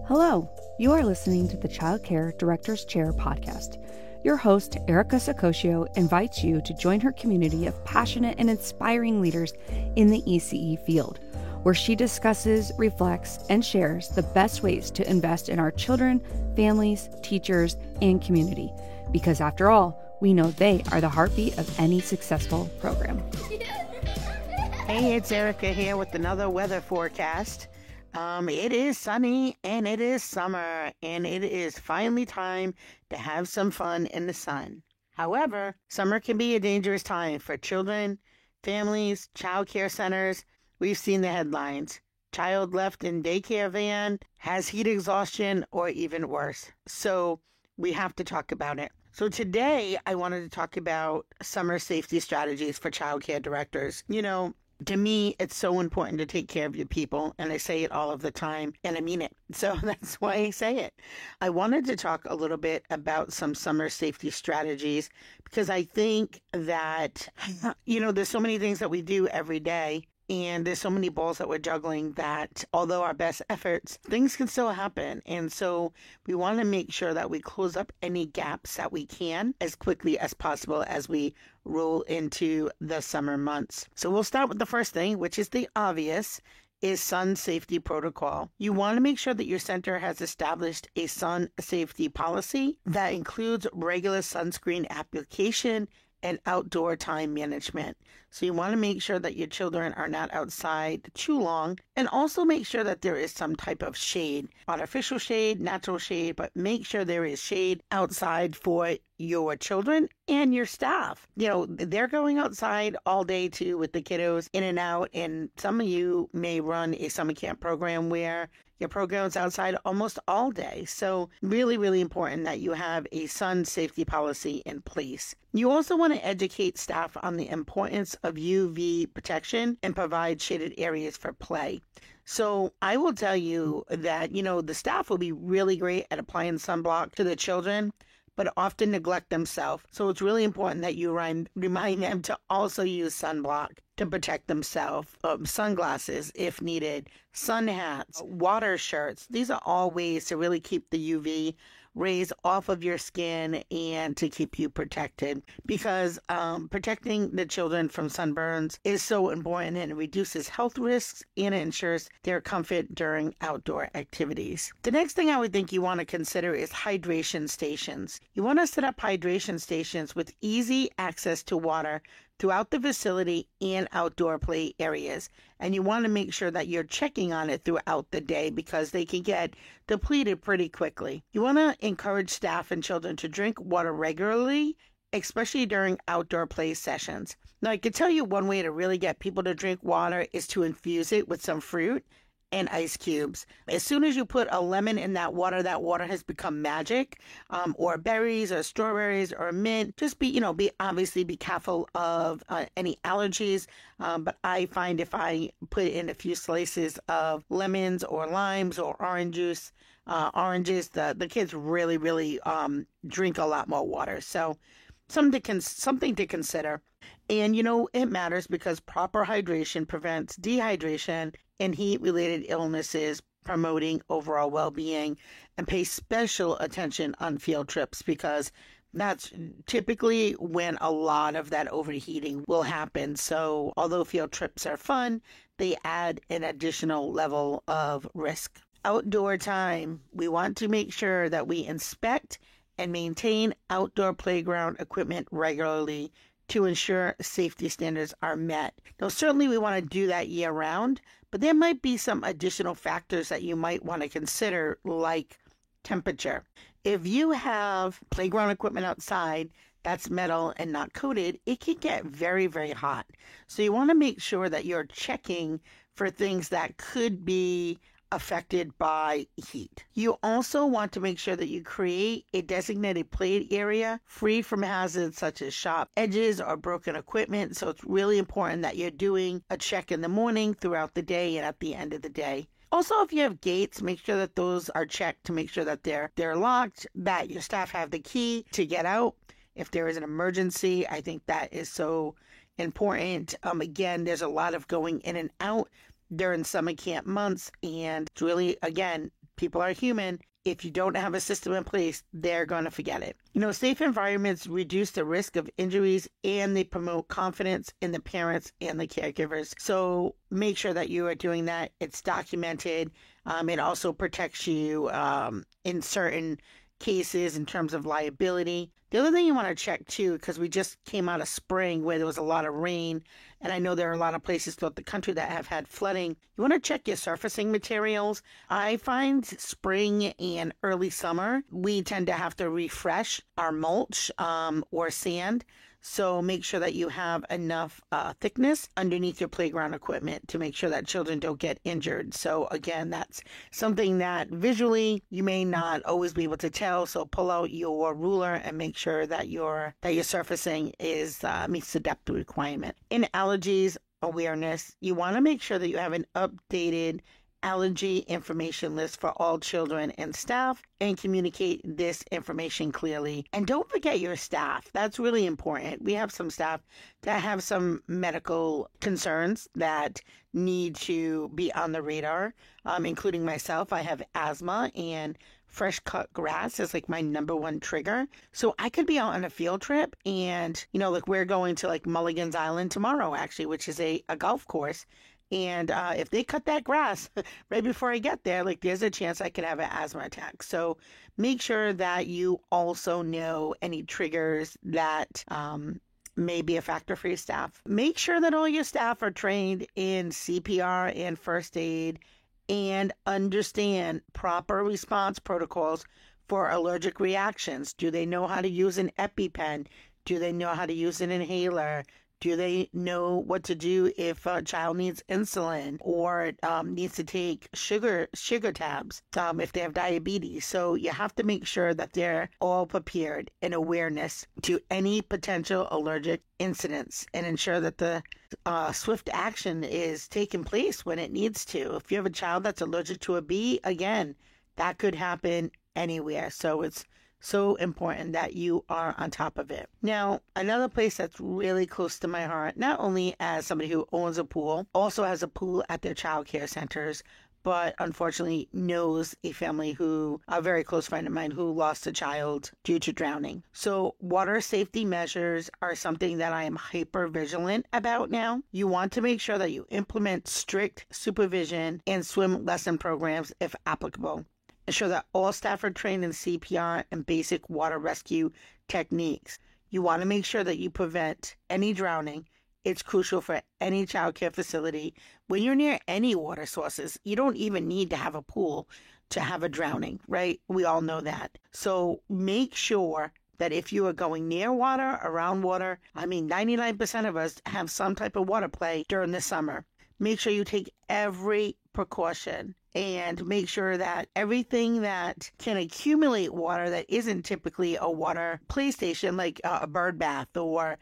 Hello, you are listening to the Child Care Director's Chair podcast. Your host, Erica Sacosio, invites you to join her community of passionate and inspiring leaders in the ECE field, where she discusses, reflects, and shares the best ways to invest in our children, families, teachers, and community. Because after all, we know they are the heartbeat of any successful program. Hey, it's Erica here with another weather forecast. It is sunny and it is summer and it is finally time to have some fun in the sun. However, summer can be a dangerous time for children, families, child care centers. We've seen the headlines. Child left in daycare van, has heat exhaustion, or even worse. So we have to talk about it. So today I wanted to talk about summer safety strategies for child care directors. To me, it's so important to take care of your people, and I say it all of the time, and I mean it. So that's why I say it. I wanted to talk a little bit about some summer safety strategies because I think that, there's so many things that we do every day, and there's so many balls that we're juggling that although our best efforts, things can still happen. And so we want to make sure that we close up any gaps that we can as quickly as possible as we roll into the summer months. So we'll start with the first thing, which is the obvious, is sun safety protocol. You want to make sure that your center has established a sun safety policy that includes regular sunscreen application and outdoor time management. So you want to make sure that your children are not outside too long, and also make sure that there is some type of shade, artificial shade, natural shade, but make sure there is shade outside for your children and your staff. They're going outside all day too with the kiddos in and out, and some of you may run a summer camp program where your program's outside almost all day. So really, really important that you have a sun safety policy in place. You also want to educate staff on the importance of UV protection and provide shaded areas for play. So I will tell you that, the staff will be really great at applying sunblock to the children, but often neglect themselves. So it's really important that you remind them to also use sunblock to protect themselves. Sunglasses, if needed, sun hats, water shirts. These are all ways to really keep the UV rays off of your skin and to keep you protected, because protecting the children from sunburns is so important, and it reduces health risks and it ensures their comfort during outdoor activities. The next thing I would think you want to consider is hydration stations. You want to set up hydration stations with easy access to water throughout the facility and outdoor play areas. And you want to make sure that you're checking on it throughout the day because they can get depleted pretty quickly. You want to encourage staff and children to drink water regularly, especially during outdoor play sessions. Now, I can tell you one way to really get people to drink water is to infuse it with some fruit and ice cubes. As soon as you put a lemon in that water has become magic, or berries or strawberries or mint. Just be careful of any allergies. But I find if I put in a few slices of lemons or limes or oranges, the kids really, really drink a lot more water. So something to consider. And it matters because proper hydration prevents dehydration and heat-related illnesses, promoting overall well-being, and pay special attention on field trips because that's typically when a lot of that overheating will happen. So although field trips are fun, they add an additional level of risk. Outdoor time. We want to make sure that we inspect and maintain outdoor playground equipment regularly to ensure safety standards are met. Now, certainly we want to do that year round, but there might be some additional factors that you might want to consider, like temperature. If you have playground equipment outside that's metal and not coated, it can get very, very hot. So you want to make sure that you're checking for things that could be affected by heat. You also want to make sure that you create a designated play area free from hazards such as sharp edges or broken equipment. So it's really important that you're doing a check in the morning, throughout the day, and at the end of the day. Also, if you have gates, make sure that those are checked to make sure that they're locked, that your staff have the key to get out. If there is an emergency, I think that is so important. Again, there's a lot of going in and out during summer camp months, and it's really, again, people are human. If you don't have a system in place, they're going to forget it. Safe environments reduce the risk of injuries and they promote confidence in the parents and the caregivers. So make sure that you are doing that. It's documented. It also protects you in certain cases in terms of liability. The other thing you want to check too, because we just came out of spring where there was a lot of rain, and I know there are a lot of places throughout the country that have had flooding. You want to check your surfacing materials. I find spring and early summer, we tend to have to refresh our mulch or sand. So make sure that you have enough thickness underneath your playground equipment to make sure that children don't get injured. So again, that's something that visually you may not always be able to tell. So pull out your ruler and make sure that your surfacing is meets the depth requirement. In allergies awareness, you want to make sure that you have an updated allergy information list for all children and staff and communicate this information clearly. And don't forget your staff. That's really important. We have some staff that have some medical concerns that need to be on the radar, including myself. I have asthma and fresh cut grass is like my number one trigger. So I could be out on a field trip and, like we're going to like Mulligan's Island tomorrow, actually, which is a golf course. And if they cut that grass right before I get there, like there's a chance I could have an asthma attack. So make sure that you also know any triggers that may be a factor for your staff. Make sure that all your staff are trained in CPR and first aid and understand proper response protocols for allergic reactions. Do they know how to use an EpiPen? Do they know how to use an inhaler? Do they know what to do if a child needs insulin or needs to take sugar tabs if they have diabetes? So you have to make sure that they're all prepared and awareness to any potential allergic incidents and ensure that the swift action is taking place when it needs to. If you have a child that's allergic to a bee, again, that could happen anywhere. So it's so important that you are on top of it. Now, another place that's really close to my heart, not only as somebody who owns a pool, also has a pool at their child care centers, but unfortunately knows a family who, a very close friend of mine who lost a child due to drowning. So water safety measures are something that I am hyper vigilant about now. You want to make sure that you implement strict supervision and swim lesson programs if applicable. Ensure that all staff are trained in CPR and basic water rescue techniques. You want to make sure that you prevent any drowning. It's crucial for any childcare facility. When you're near any water sources, you don't even need to have a pool to have a drowning, right? We all know that. So make sure that if you are going near water, around water, 99% of us have some type of water play during the summer. Make sure you take every precaution and make sure that everything that can accumulate water that isn't typically a water play station, like a bird bath or,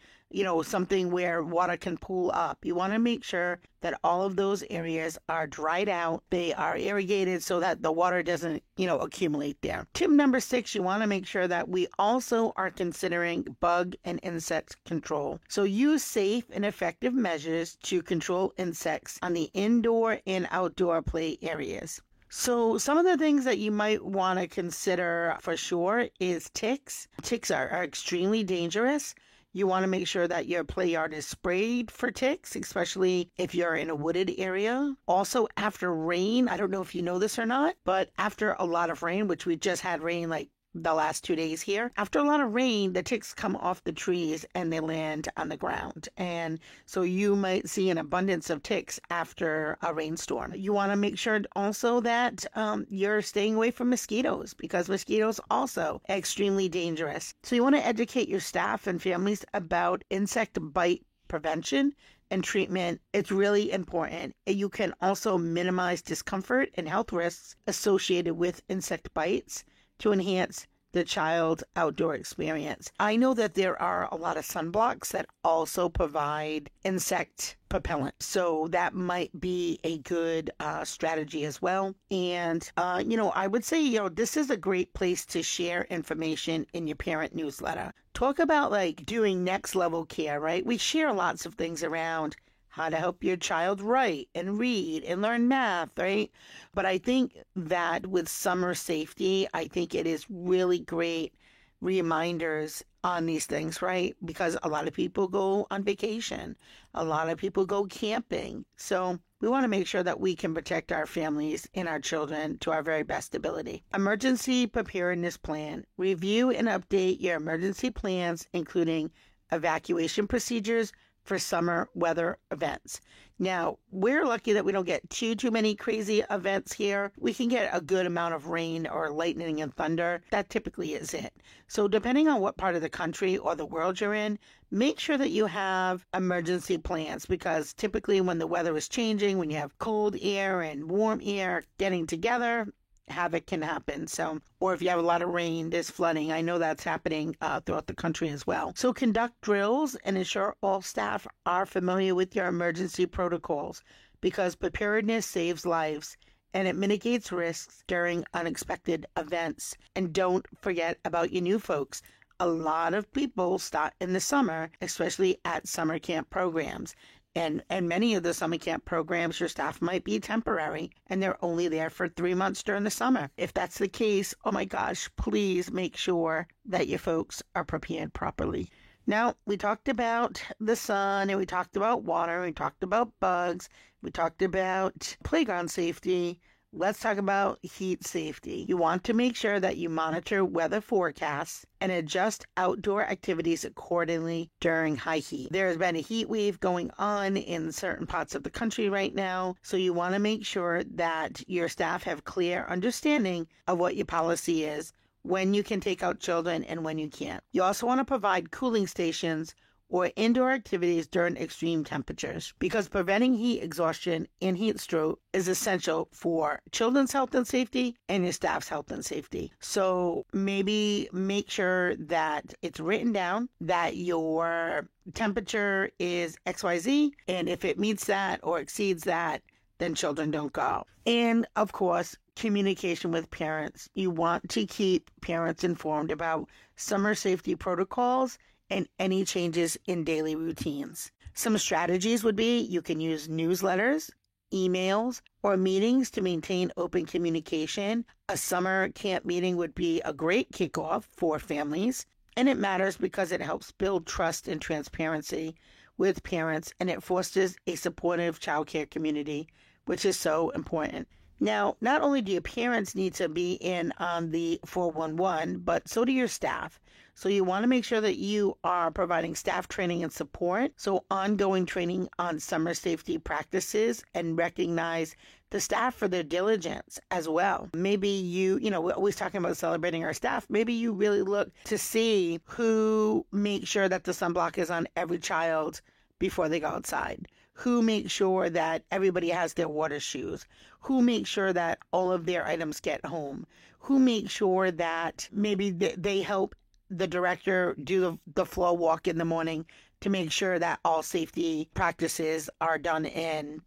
something where water can pool up. You want to make sure that all of those areas are dried out. They are irrigated so that the water doesn't, accumulate there. Tip number 6, you want to make sure that we also are considering bug and insect control. So use safe and effective measures to control insects on the indoor and outdoor play areas. So some of the things that you might want to consider for sure is ticks. Ticks are extremely dangerous. You want to make sure that your play yard is sprayed for ticks, especially if you're in a wooded area. Also, after rain, I don't know if you know this or not, but after a lot of rain, which we just had rain like the last 2 days here, after a lot of rain, the ticks come off the trees and they land on the ground. And so you might see an abundance of ticks after a rainstorm. You want to make sure also that you're staying away from mosquitoes because mosquitoes also extremely dangerous. So you want to educate your staff and families about insect bite prevention and treatment. It's really important. You can also minimize discomfort and health risks associated with insect bites to enhance the child's outdoor experience. I know that there are a lot of sunblocks that also provide insect propellant, so that might be a good strategy as well. And, I would say, this is a great place to share information in your parent newsletter. Talk about doing next level care, right? We share lots of things around how to help your child write and read and learn math, right? But I think that with summer safety, I think it is really great reminders on these things, right? Because a lot of people go on vacation, a lot of people go camping. So we want to make sure that we can protect our families and our children to our very best ability. Emergency preparedness plan. Review and update your emergency plans, including evacuation procedures for summer weather events. Now, we're lucky that we don't get too many crazy events here. We can get a good amount of rain or lightning and thunder. That typically is it. So depending on what part of the country or the world you're in, make sure that you have emergency plans, because typically when the weather is changing, when you have cold air and warm air getting together, havoc can happen. So, or if you have a lot of rain, there's flooding. I know that's happening throughout the country as well. So conduct drills and ensure all staff are familiar with your emergency protocols, because preparedness saves lives and it mitigates risks during unexpected events. And don't forget about your new folks. A lot of people start in the summer, especially at summer camp programs. And many of the summer camp programs, your staff might be temporary and they're only there for 3 months during the summer. If that's the case, oh my gosh, please make sure that your folks are prepared properly. Now, we talked about the sun and we talked about water, we talked about bugs, we talked about playground safety. Let's talk about heat safety. You want to make sure that you monitor weather forecasts and adjust outdoor activities accordingly during high heat. There has been a heat wave going on in certain parts of the country right now, so you want to make sure that your staff have clear understanding of what your policy is, when you can take out children and when you can't. You also want to provide cooling stations or indoor activities during extreme temperatures, because preventing heat exhaustion and heat stroke is essential for children's health and safety and your staff's health and safety. So maybe make sure that it's written down that your temperature is XYZ, and if it meets that or exceeds that, then children don't go. And of course, communication with parents. You want to keep parents informed about summer safety protocols and any changes in daily routines. Some strategies would be you can use newsletters, emails, or meetings to maintain open communication. A summer camp meeting would be a great kickoff for families, and it matters because it helps build trust and transparency with parents, and it fosters a supportive childcare community, which is so important. Now, not only do your parents need to be in on the 411, but so do your staff. So you want to make sure that you are providing staff training and support. So ongoing training on summer safety practices, and recognize the staff for their diligence as well. Maybe we're always talking about celebrating our staff. Maybe you really look to see who makes sure that the sunblock is on every child before they go outside, who makes sure that everybody has their water shoes, who makes sure that all of their items get home, who makes sure that maybe they help the director do the floor walk in the morning to make sure that all safety practices are done in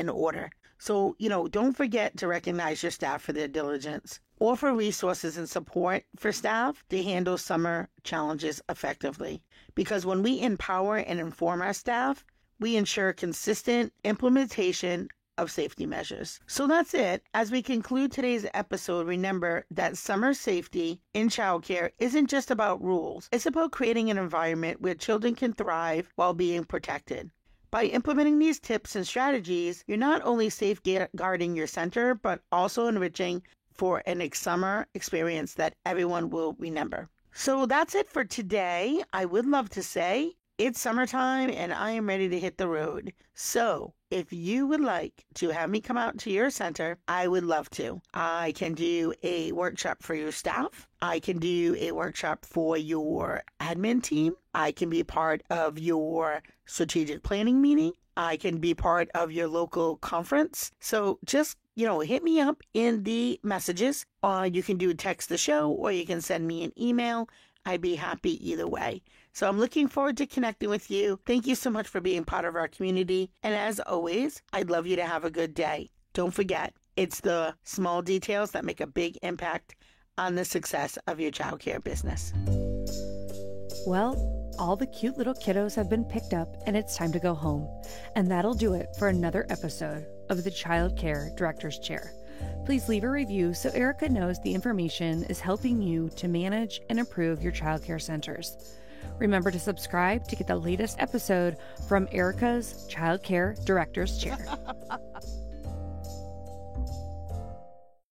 order. So, don't forget to recognize your staff for their diligence. Offer resources and support for staff to handle summer challenges effectively. Because when we empower and inform our staff, we ensure consistent implementation of safety measures. So that's it. As we conclude today's episode, remember that summer safety in childcare isn't just about rules. It's about creating an environment where children can thrive while being protected. By implementing these tips and strategies, you're not only safeguarding your center, but also enriching for a summer experience that everyone will remember. So that's it for today. I would love to say it's summertime and I am ready to hit the road. So if you would like to have me come out to your center, I would love to. I can do a workshop for your staff. I can do a workshop for your admin team. I can be part of your strategic planning meeting. I can be part of your local conference. So just hit me up in the messages. You can text the show, or you can send me an email. I'd be happy either way. So I'm looking forward to connecting with you. Thank you so much for being part of our community. And as always, I'd love you to have a good day. Don't forget, it's the small details that make a big impact on the success of your childcare business. Well, all the cute little kiddos have been picked up and it's time to go home. And that'll do it for another episode of the Child Care Director's Chair. Please leave a review so Erica knows the information is helping you to manage and improve your childcare centers. Remember to subscribe to get the latest episode from Erica's Child Care Director's Chair.